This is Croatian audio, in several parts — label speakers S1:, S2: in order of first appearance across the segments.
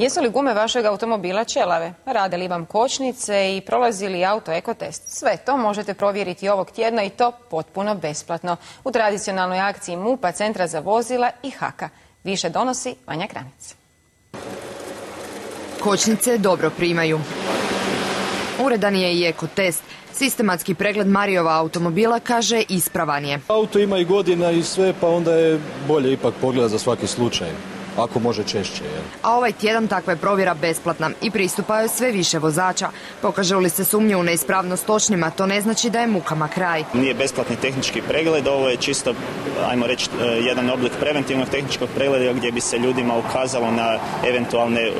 S1: Jesu li gume vašeg automobila ćelave? Rade li vam kočnice i prolazi li auto ekotest? Sve to možete provjeriti ovog tjedna i to potpuno besplatno u tradicionalnoj akciji MUP-a, Centra za vozila i HAK-a. Više donosi Vanja Kranic.
S2: Kočnice dobro primaju. Uredan je i ekotest. Sistematski pregled Marijova automobila, kaže, ispravan je.
S3: Auto ima i godina i sve, pa onda je bolje ipak pogleda za svaki slučaj, ako može češće.
S2: A ovaj tjedan takva je provjera besplatna i pristupaju sve više vozača. Pokažu li se sumnje u neispravnost točnima, to ne znači da je mukama kraj.
S4: Nije besplatni tehnički pregled, ovo je čisto, ajmo reći, jedan oblik preventivnog tehničkog pregleda gdje bi se ljudima ukazalo na eventualne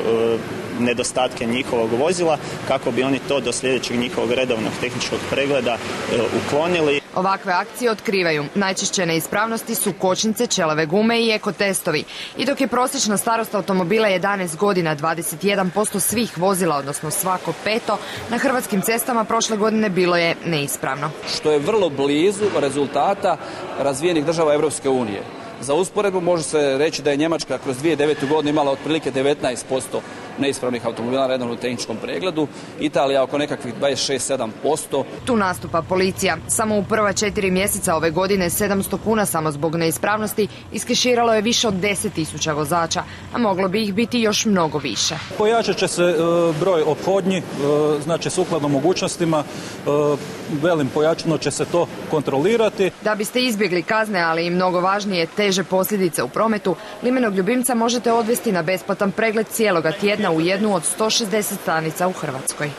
S4: nedostatke njihovog vozila kako bi oni to do sljedećeg njihovog redovnog tehničkog pregleda uklonili.
S2: Ovakve akcije otkrivaju. Najčešće neispravnosti su kočnice, ćelave gume i ekotestovi. I dok je prosječna starost automobila 11 godina, 21% svih vozila, odnosno svako peto, na hrvatskim cestama prošle godine bilo je neispravno.
S5: Što je vrlo blizu rezultata razvijenih država Europske unije. Za usporedbu može se reći da je Njemačka kroz 2009. godinu imala otprilike 19% neispravnih automobila na redovnom tehničkom pregledu, Italija oko nekakvih 26-7%.
S2: Tu nastupa policija. Samo u prva 4 mjeseca ove godine 700 kuna samo zbog neispravnosti iskeširalo je više od 10.000 vozača, a moglo bi ih biti još mnogo više.
S3: Pojačat će se broj ophodnji, znači sukladno mogućnostima, pojačano će se to kontrolirati.
S2: Da biste izbjegli kazne, ali i mnogo važnije teže posljedice u prometu, limenog ljubimca možete odvesti na besplatan pregled cijeloga tjedna u jednu od 160 stanica u Hrvatskoj.